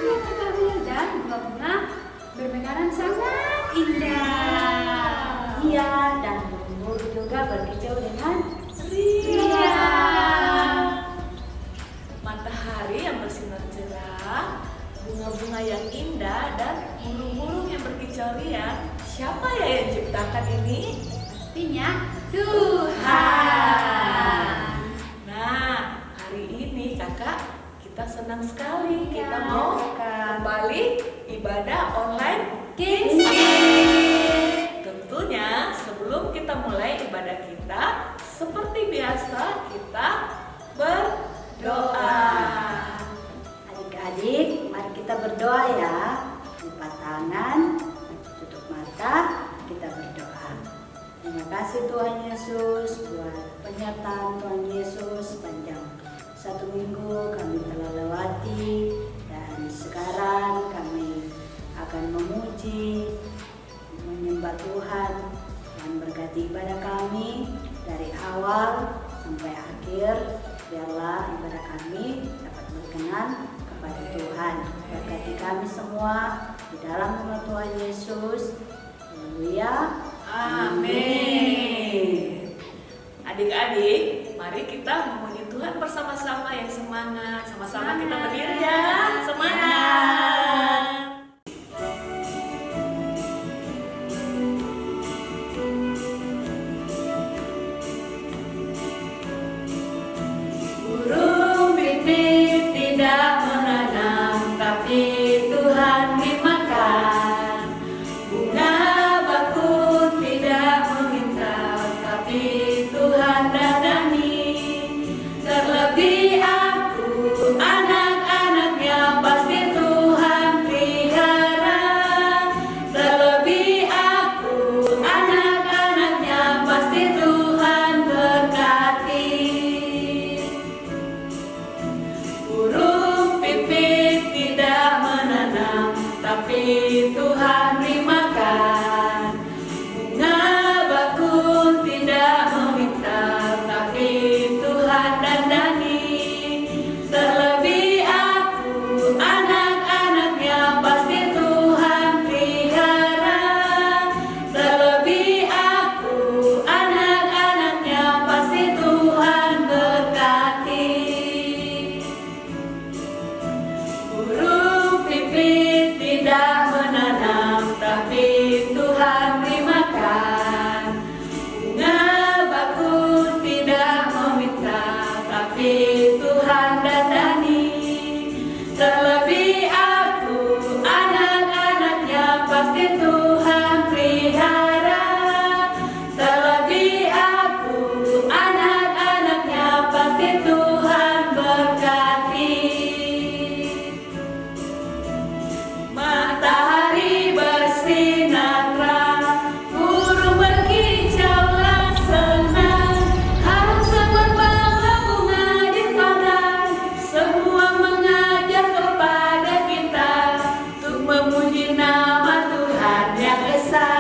Kakak Wil dan bunga-bunga bermekaran sangat indah. Iya, dan burung juga berkicau dengan ria. Matahari yang bersinar cerah, bunga-bunga yang indah, dan burung-burung yang berkicau riang. Siapa ya yang ciptakan ini? Pastinya Tuhan. Nah, hari ini kakak kita senang sekali. Iya, Kita mau Kak. kembali ibadah online Kids. Tentunya sebelum kita mulai ibadah kita, seperti biasa kita berdoa. Adik-adik, mari kita berdoa ya. Lipat tangan, tutup mata, kita berdoa. Terima kasih Tuhan Yesus buat penyertaan Tuhan Yesus sepanjang 1 minggu kami telah lewati, dan sekarang kami akan memuji, menyembah Tuhan. Tuhan berkati ibadah kami dari awal sampai akhir. Biarlah ibadah kami dapat berkenan kepada Tuhan. Berkati kami semua di dalam nama Tuhan Yesus. Haleluya. Amin. Adik-adik, mari kita memuji Tuhan bersama-sama yang semangat. Sama-sama kita berdiri ya. Semangat. Burung pipit tidak menanam, tapi Tuhan dimakan. Bunga bakut tidak meminta, tapi Tuhan dandani. Terlebih aku, anak-anaknya pasti Tuhan pelihara. Terlebih aku, anak-anaknya pasti Tuhan berkati. Burung pipit tidak menanam, tapi Tuhan beri makan. Bunga bakut tidak meminta, tapi Tuhan dandani. Terlebih aku, anak-anaknya pasti Tuhan pelihara. Terlebih aku, anak-anaknya pasti Tuhan berkati. Burung pipit tidak menanam, tapi Tuhan beri makan. Bunga bakut tidak meminta, tapi Tuhan dandani. Terlebih aku, anak-anaknya pasti Tuhan pelihara. Terlebih aku, anak-anaknya pasti Tuhan berkati. Matahari bersinar terang, burung berkicaulah senang, harum semerbaklah bunga di padang. Semua mengajak kepada kita untuk memuji nama Tuhan yang esa,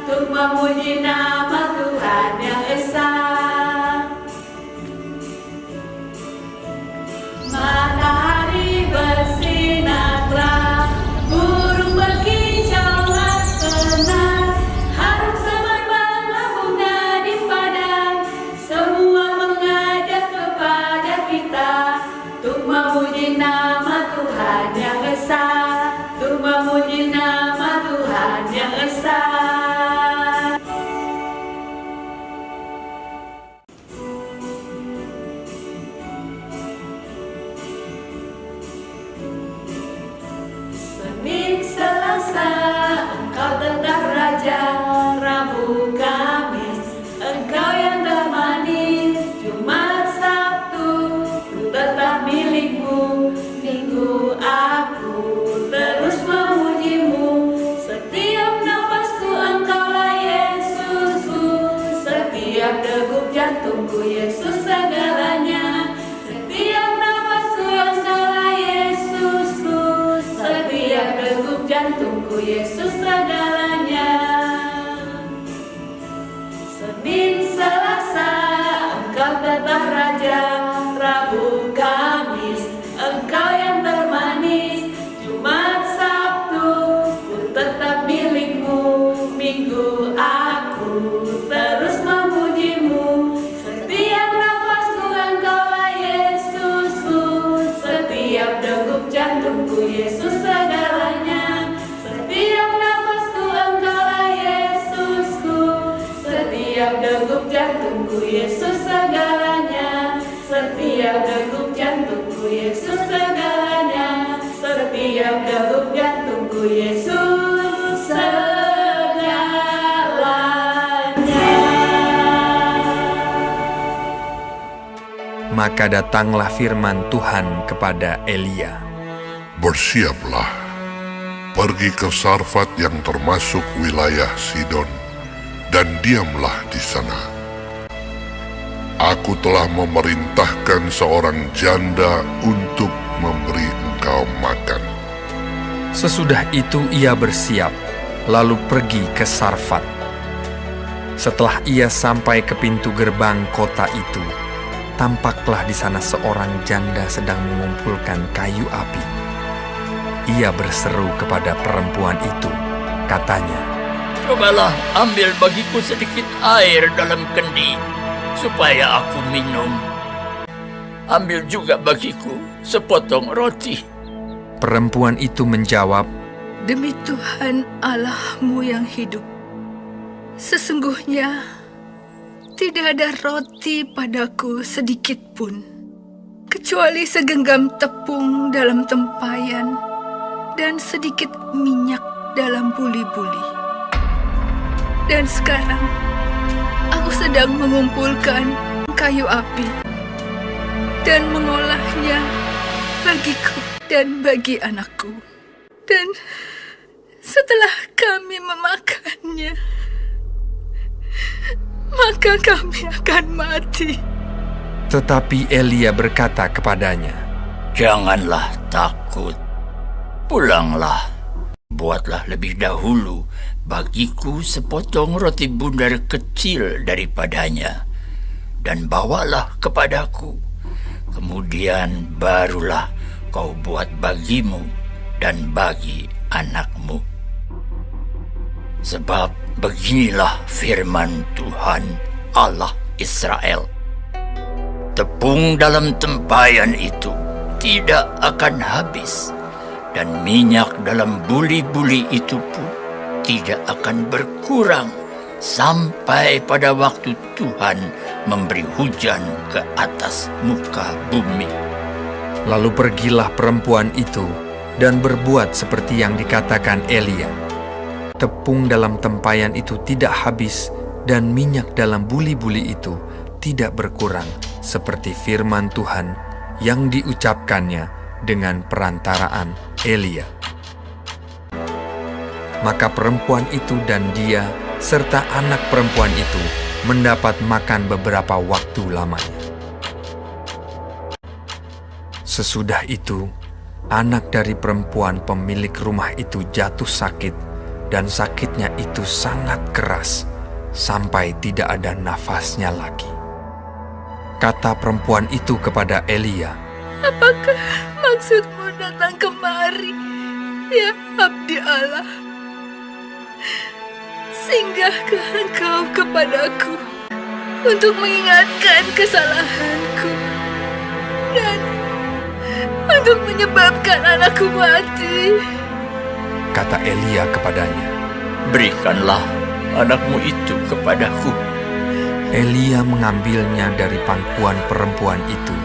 untuk memuji nama Tuhan yang esa. Matahari bersinar terang, burung berkicaulah senang, harum semerbaklah bunga di padang. Semua mengajak kepada kita untuk memuji nama Tuhan yang esa, untuk memuji nama Tuhan yang esa. Senin, Selasa, engkau tetap raja. Rabu, Kamis, engkau yang termanis. Jumat, Sabtu, ku tetap milikmu. Minggu, aku terus memujimu. Setiap nafasku engkaulah Yesusku. Setiap degup jantungku Yesus segalanya. Setiap nafasku engkaulah Yesusku. Setiap degup jantungku Yesus segalanya. Senin, Selasa, engkau tetap raja. Rabu, Kamis, engkau yang termanis. Jumat, gerup jantungku Yesus segalanya. Maka datanglah firman Tuhan kepada Elia. Bersiaplah, pergi ke Sarfat yang termasuk wilayah Sidon, dan diamlah di sana. Aku telah memerintahkan seorang janda untuk memberi engkau makan. Sesudah itu ia bersiap, lalu pergi ke Sarfat. Setelah ia sampai ke pintu gerbang kota itu, tampaklah di sana seorang janda sedang mengumpulkan kayu api. Ia berseru kepada perempuan itu, katanya, "Cobalah ambil bagiku sedikit air dalam kendi, supaya aku minum. Ambil juga bagiku sepotong roti." Perempuan itu menjawab, Demi Tuhan Allahmu yang hidup, sesungguhnya tidak ada roti padaku sedikit pun, kecuali segenggam tepung dalam tempayan dan sedikit minyak dalam buli-buli. Dan sekarang aku sedang mengumpulkan kayu api dan mengolahnya bagiku dan bagi anakku. Dan setelah kami memakannya, maka kami akan mati. tetapi Elia berkata kepadanya, "Janganlah takut. Pulanglah, buatlah lebih dahulu bagiku sepotong roti bundar kecil daripadanya, dan bawalah kepadaku. Kemudian barulah kau buat bagimu dan bagi anakmu. Sebab beginilah firman Tuhan Allah Israel. Tepung dalam tempayan itu tidak akan habis, dan minyak dalam buli-buli itu pun tidak akan berkurang sampai pada waktu Tuhan memberi hujan ke atas muka bumi." Lalu pergilah perempuan itu dan berbuat seperti yang dikatakan Elia. Tepung dalam tempayan itu tidak habis, dan minyak dalam buli-buli itu tidak berkurang, seperti firman Tuhan yang diucapkannya dengan perantaraan Elia. Maka perempuan itu dan dia serta anak perempuan itu mendapat makan beberapa waktu lamanya. Sesudah itu, anak dari perempuan pemilik rumah itu jatuh sakit, dan sakitnya itu sangat keras, sampai tidak ada nafasnya lagi. Kata perempuan itu kepada Elia, Apakah maksudmu datang kemari, ya abdi Allah? Singgahkah engkau kepadaku untuk mengingatkan kesalahanku dan untuk menyebabkan anakku mati? kata Elia kepadanya. "Berikanlah anakmu itu kepadaku." Elia mengambilnya dari pangkuan perempuan itu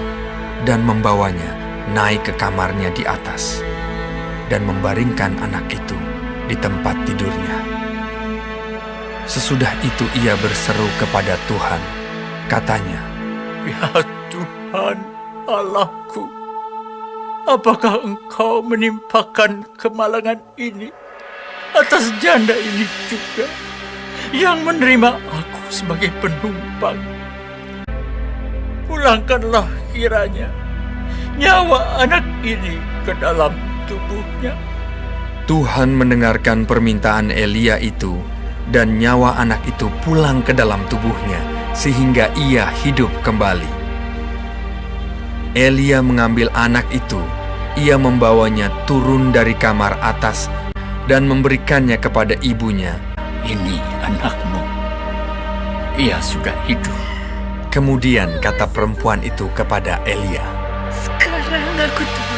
dan membawanya naik ke kamarnya di atas dan membaringkan anak itu di tempat tidurnya. Sesudah itu ia berseru kepada Tuhan, katanya, "Ya Tuhan Allahku, apakah Engkau menimpakan kemalangan ini atas janda ini juga, yang menerima aku sebagai penumpang? Pulangkanlah kiranya nyawa anak ini ke dalam tubuhnya." Tuhan mendengarkan permintaan Elia itu, dan nyawa anak itu pulang ke dalam tubuhnya, sehingga ia hidup kembali. Elia mengambil anak itu, ia membawanya turun dari kamar atas dan memberikannya kepada ibunya. "Ini anakmu, ia sudah hidup." Kemudian kata perempuan itu kepada Elia, Sekarang aku tahu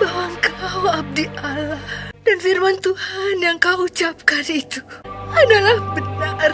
bahwa engkau abdi Allah, dan firman Tuhan yang kau ucapkan itu adalah benar.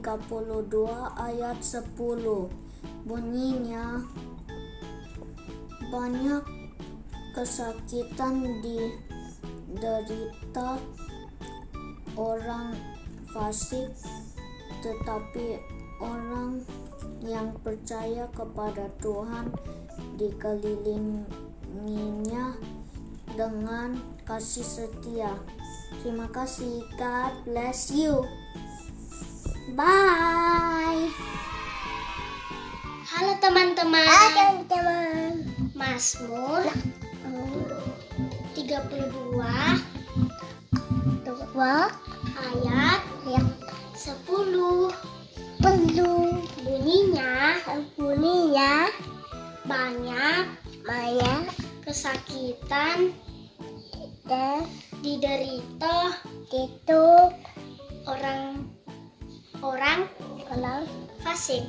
32 ayat 10. Bunyinya, banyak kesakitan diderita orang fasik, tetapi orang yang percaya kepada Tuhan dikelilinginya dengan kasih setia. Terima kasih. God bless you. Bye. Halo teman-teman. Mazmur 32 ayat 10. Bunyinya banyak kesakitan diderita orang fasik,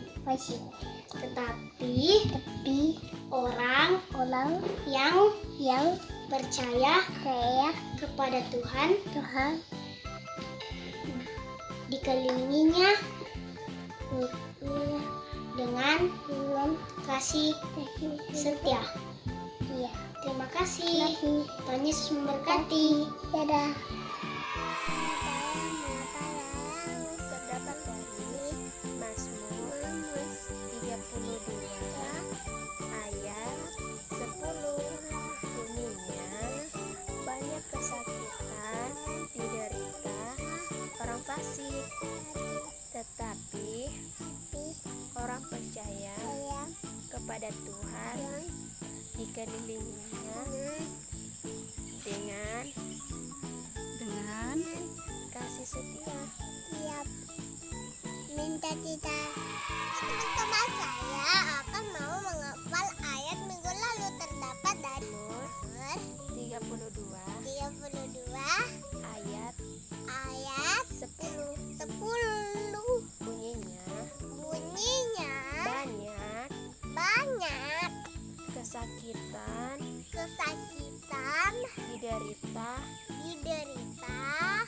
tetapi orang yang percaya kepada Tuhan dikelilinginya dengan kasih setia. Terima kasih. Tuhan Yesus memberkati. Dadah. Terdapat dari Mazmur 32 ayat 10. Bunyinya, banyak kesakitan diderita orang fasik, tetapi orang percaya kepada Tuhan dikelilinginya dengan kasih setia. Minta kita. Teman-teman, saya akan mau menghafal ayat minggu lalu. Terdapat dari Mazmur 32 ayat 10. Bunyinya banyak kesakitan diderita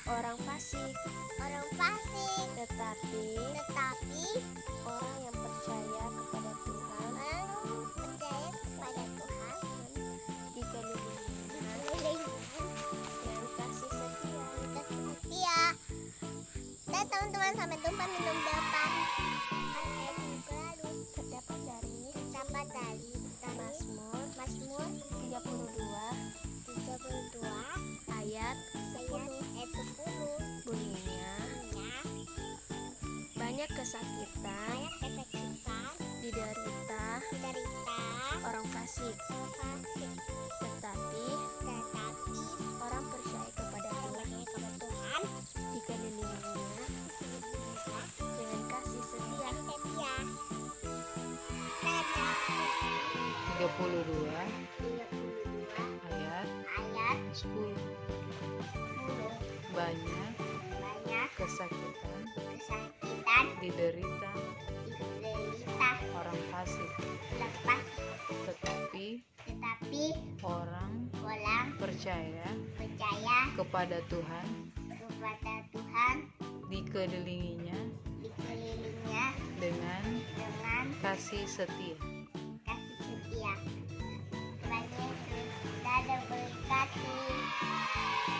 orang fasik, tetapi orang yang percaya kepada Tuhan dikelilinginya dengan kasih setia. Dan teman-teman, sampai jumpa minum depan. Ayat minggu lalu Terdapat dari Mazmur 32 ayat 10. Bunyinya, banyak kesakitan diderita orang fasik, tetapi orang percaya kepada Tuhan dikelilinginya dengan kasih setia. 32 ayat 10. Banyak kesakitan diderita orang fasik, tetapi orang percaya kepada Tuhan dikelilinginya dengan kasih setia.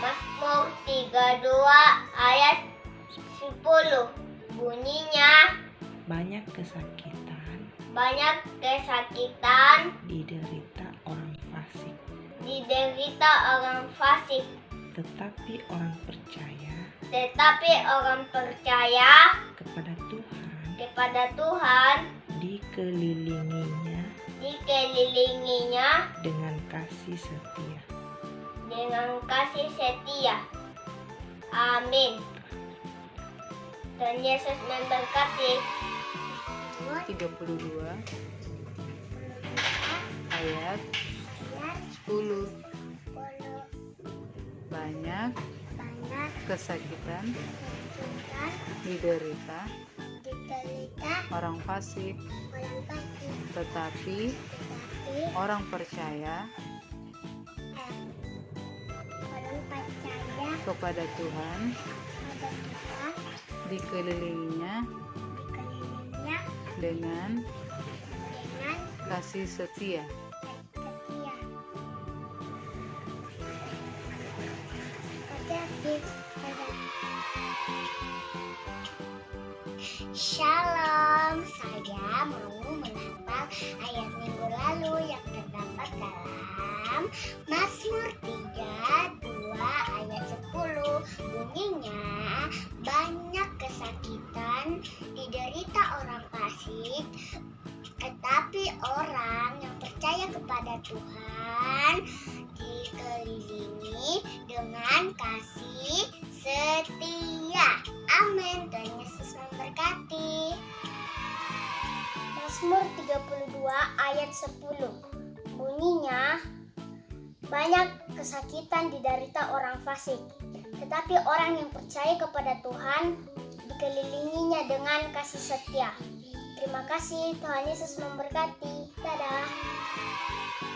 Mazmur 32 ayat 10. Bunyinya, banyak kesakitan Diderita orang fasik, tetapi orang percaya kepada Tuhan dikelilinginya dengan kasih setia. Amin. Tuhan Yesus memberkati. 32 ayat 10. Banyak kesakitan diderita orang fasik, tetapi orang percaya kepada Tuhan dikelilinginya dengan kasih setia. Shalom, saya mau menghafal ayat minggu lalu yang terdapat dalam Mazmur 32 ayat 10. Bunyinya, banyak kesakitan diderita orang fasik, tetapi orang yang percaya kepada Tuhan dikelilingi dengan kasih setia. Amin. Tuhan Yesus memberkati. Mazmur 32 ayat 10. Bunyinya, banyak kesakitan diderita orang fasik, tetapi orang yang percaya kepada Tuhan dikelilinginya dengan kasih setia. Terima kasih, Tuhan Yesus memberkati. Dadah.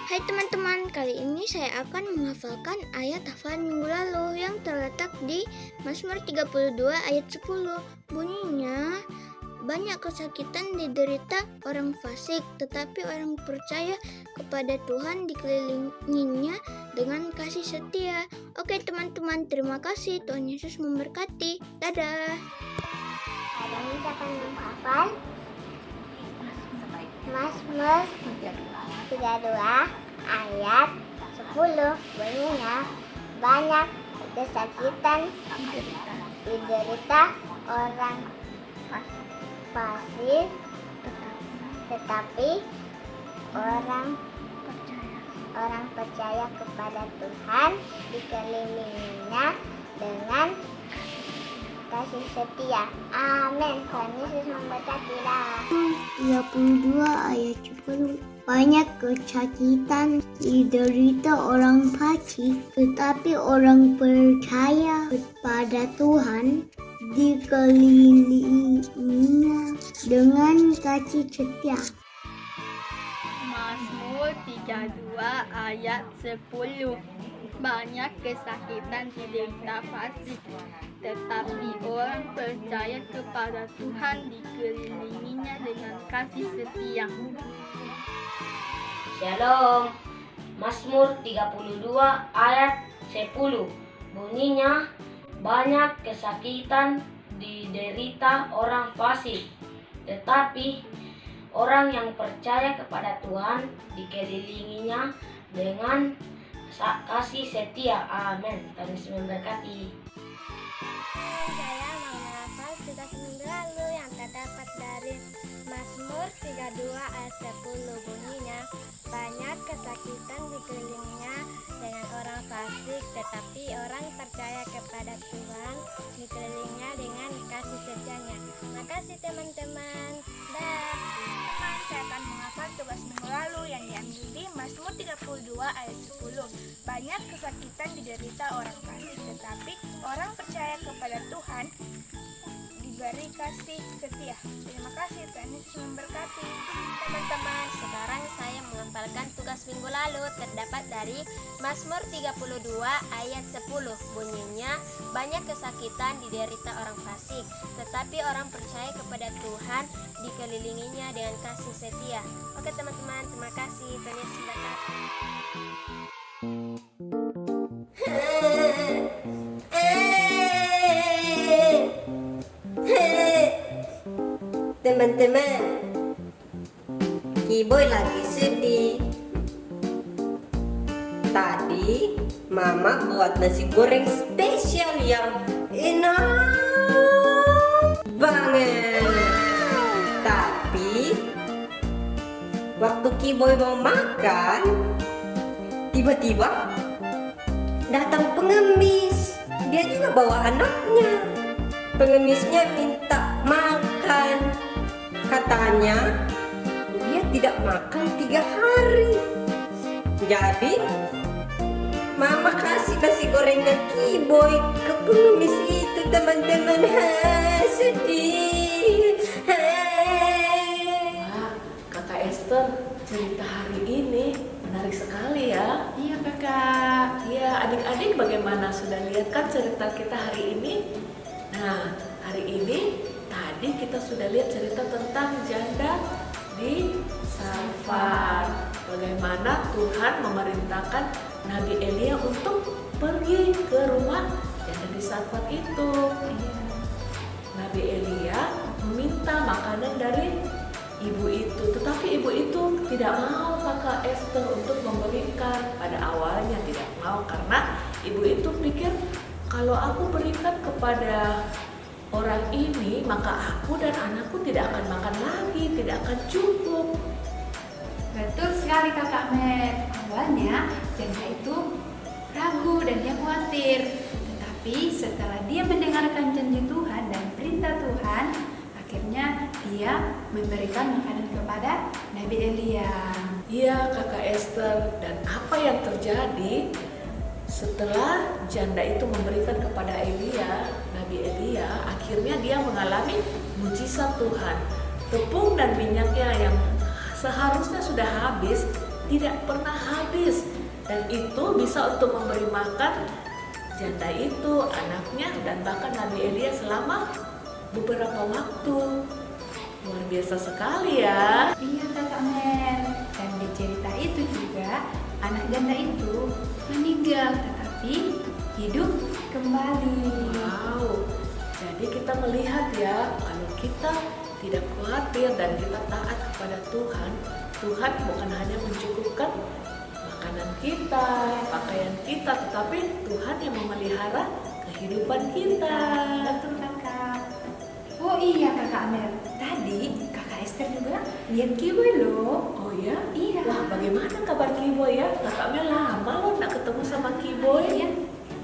Hai teman-teman, kali ini saya akan menghafalkan ayat hafalan minggu lalu yang terletak di Mazmur 32 ayat 10. Bunyinya, banyak kesakitan diderita orang fasik, tetapi orang percaya kepada Tuhan dikelilinginya dengan kasih setia. Oke teman-teman, terima kasih. Tuhan Yesus memberkati. Dadah. Hari ini kita akan menghafal Mazmur 32 ayat 10. Bunyinya, banyak kesakitan diderita orang fasik, tetapi orang percaya kepada Tuhan dikelilinginya dengan kasih setia. Amin. Tuhan Yesus memberkati. 32 ayat 10. Banyak kesakitan diderita orang fasik, tetapi orang percaya kepada Tuhan dikelilinginya dengan kasih setia. Mazmur 32 ayat 10. Banyak kesakitan diderita fasik, tetapi orang percaya kepada Tuhan dikelilinginya dengan kasih setia. Shalom. Mazmur 32 ayat 10. Bunyinya, banyak kesakitan diderita orang fasik, tetapi orang yang percaya kepada Tuhan dikelilinginya dengan kasih setia. Amin. Tuhan Yesus memberkati. Saya mau menghafal tugas minggu lalu yang terdapat dari Mazmur 32 ayat 10. Bunyinya, banyak kesakitan dikelilinginya dengan orang fasik, tetapi orang percaya kepada Tuhan dikelilinginya dengan kasih setianya. Makasih teman-teman. Dah. Teman, saya akan menghafal tugas minggu lalu yang diambil di Mazmur 32 ayat 10. Banyak kesakitan diderita orang fasik, tetapi orang percaya kepada Tuhan diberi kasih setia. Terima kasih, Tuhan Yesus memberkati. Teman-teman, sekarang saya menghafalkan tugas minggu lalu terdapat dari Mazmur 32 ayat 10. Bunyinya, banyak kesakitan diderita orang fasik, tetapi orang percaya kepada Tuhan dikelilinginya dengan kasih setia. Oke teman-teman, terima kasih. Tuhan Yesus memberkati. Teman-teman, Kiboy lagi sedih. Tadi Mama buat nasi goreng spesial yang enak banget. Tapi waktu Kiboy mau makan, tiba-tiba datang pengemis. Dia juga bawa anaknya. Pengemisnya minta makan. Katanya dia tidak makan 3 hari. Jadi Mama kasih nasi gorengnya Kiboy ke pengemis itu, teman-teman. Sedih. Wah, Kakak Esther, cerita hari ini menarik sekali ya. Iya kakak. Iya, adik-adik bagaimana? Sudah lihat kan cerita kita hari ini? Nah, hari ini tadi kita sudah lihat cerita tentang janda di Sarfat. Bagaimana Tuhan memerintahkan Nabi Elia untuk pergi ke rumah janda di Sarfat itu. Nabi Elia meminta makanan dari ibu itu, tetapi ibu itu tidak mau kakak Esther untuk memberikan. Pada awalnya tidak mau karena ibu itu pikir kalau aku berikan kepada orang ini maka aku dan anakku tidak akan makan lagi, tidak akan cukup. Betul sekali kakak Mer. Awalnya janda itu ragu dan dia khawatir. Tetapi setelah dia mendengarkan janji Tuhan dan perintah Tuhan, akhirnya dia memberikan makanan kepada Nabi Elia. Iya kakak Esther, dan apa yang terjadi setelah janda itu memberikan kepada Elia, Nabi Elia, akhirnya dia mengalami mujizat Tuhan. Tepung dan minyaknya yang seharusnya sudah habis, tidak pernah habis. Dan itu bisa untuk memberi makan janda itu, anaknya, dan bahkan Nabi Elia selama beberapa waktu. Luar biasa sekali ya. Iya kakak Mer. Dan di cerita itu juga anak janda itu meninggal tetapi hidup kembali. Wow. Jadi kita melihat ya, kalau kita tidak khawatir dan kita taat kepada Tuhan, Tuhan bukan hanya mencukupkan makanan kita, pakaian kita, tetapi Tuhan yang memelihara kehidupan kita. Betul kakak. Oh iya kakak Mer, tadi kakak Esther juga lihat kiboy loh. Oh ya? Iya. Wah, bagaimana kabar kiboy ya? Kakak Mel lama loh nggak ketemu sama kiboy.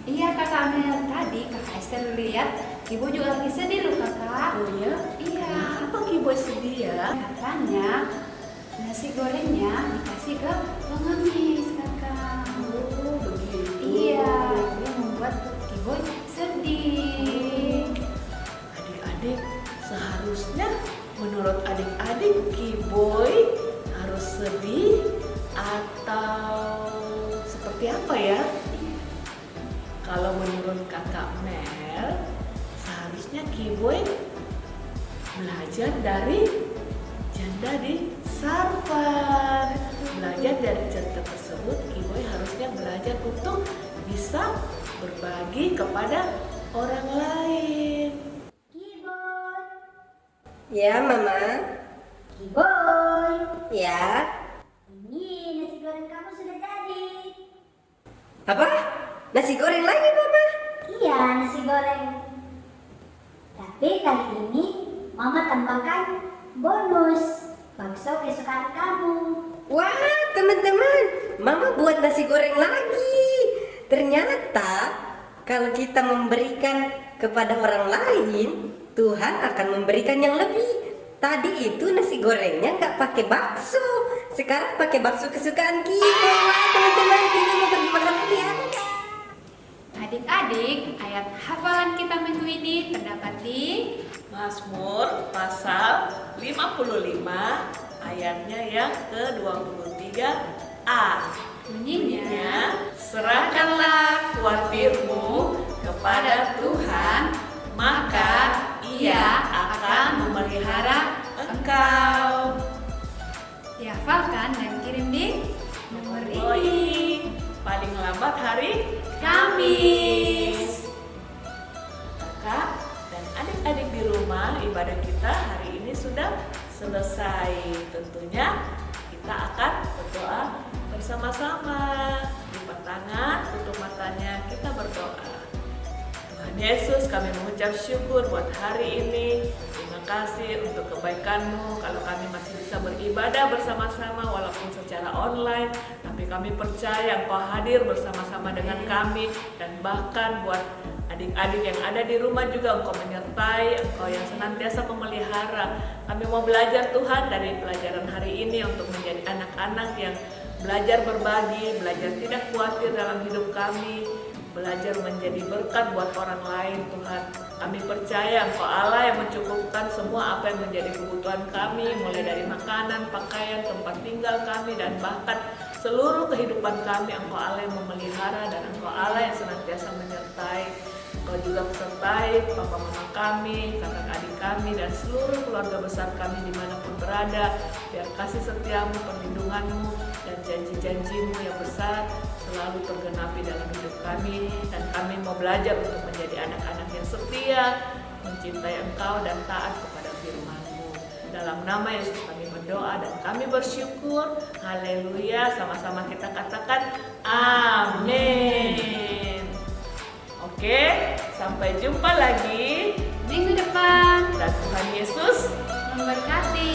Iya kakak Mer, tadi kakak Esther lihat kiboy juga lagi sedih loh kakak. Oh ya? Iya. Kenapa kiboy sedih ya? Katanya nasi gorengnya dikasih ke pengemis kakak. Oh begitu. Iya, dia membuat kiboy sedih. Adik-adik, seharusnya menurut adik-adik kiboy harus sedih atau seperti apa ya? Kalau menurut kakak Mel, seharusnya kiboy belajar dari janda di Sarfat. Belajar dari cerita tersebut, kiboy harusnya belajar untuk bisa berbagi kepada orang lain. Ya, Mama. Kiboy, Ya. ini nasi goreng kamu sudah jadi. Apa? Nasi goreng lagi, Mama? Iya, nasi goreng. Tapi kali ini Mama tambahkan bonus bakso kesukaan kamu. Wah, teman-teman, Mama buat nasi goreng lagi. Ternyata kalau kita memberikan kepada orang lain, Tuhan akan memberikan yang lebih. Tadi itu nasi gorengnya nggak pakai bakso, sekarang pakai bakso kesukaan kita. Wah, teman-teman, kita mau pergi makan dulu ya. Adik-adik, ayat hafalan kita minggu ini terdapat di Mazmur pasal 55 ayatnya yang ke-23a. bunyinya, Serahkanlah khawatirmu kepada Tuhan, maka Ia akan memelihara engkau. dihafalkan dan kirim di nomor Oh, ini. ini paling lambat hari Kamis. Kakak dan adik-adik di rumah, ibadah kita hari ini sudah selesai. Tentunya kita akan berdoa bersama-sama. Lipat tangan, tutup matanya, kita berdoa. Tuhan Yesus, kami mengucap syukur buat hari ini. Terima kasih untuk kebaikan-Mu. Kalau kami masih bisa beribadah bersama-sama walaupun secara online, tapi kami percaya Engkau hadir bersama-sama dengan kami. Dan bahkan buat adik-adik yang ada di rumah juga Engkau menyertai, Engkau yang senantiasa memelihara. Kami mau belajar Tuhan dari pelajaran hari ini untuk menjadi anak-anak yang belajar berbagi, belajar tidak khawatir dalam hidup kami, belajar menjadi berkat buat orang lain. Tuhan, kami percaya Engkau Allah yang mencukupkan semua apa yang menjadi kebutuhan kami, mulai dari makanan, pakaian, tempat tinggal kami, dan bahkan seluruh kehidupan kami. Engkau Allah yang memelihara dan Engkau Allah yang senantiasa menyertai. Engkau juga sertai papa mama kami, kakak adik kami, dan seluruh keluarga besar kami dimanapun berada. Biar kasih setiamu, perlindunganmu, dan janji-janjimu yang besar selalu tergenapi dalam hidup kami. Dan kami mau belajar untuk menjadi anak-anak yang setia, mencintai Engkau dan taat kepada firman-Mu. Dalam nama Yesus kami berdoa dan kami bersyukur. Haleluya. Sama-sama kita katakan amin. Oke, sampai jumpa lagi minggu depan. Dan Tuhan Yesus memberkati.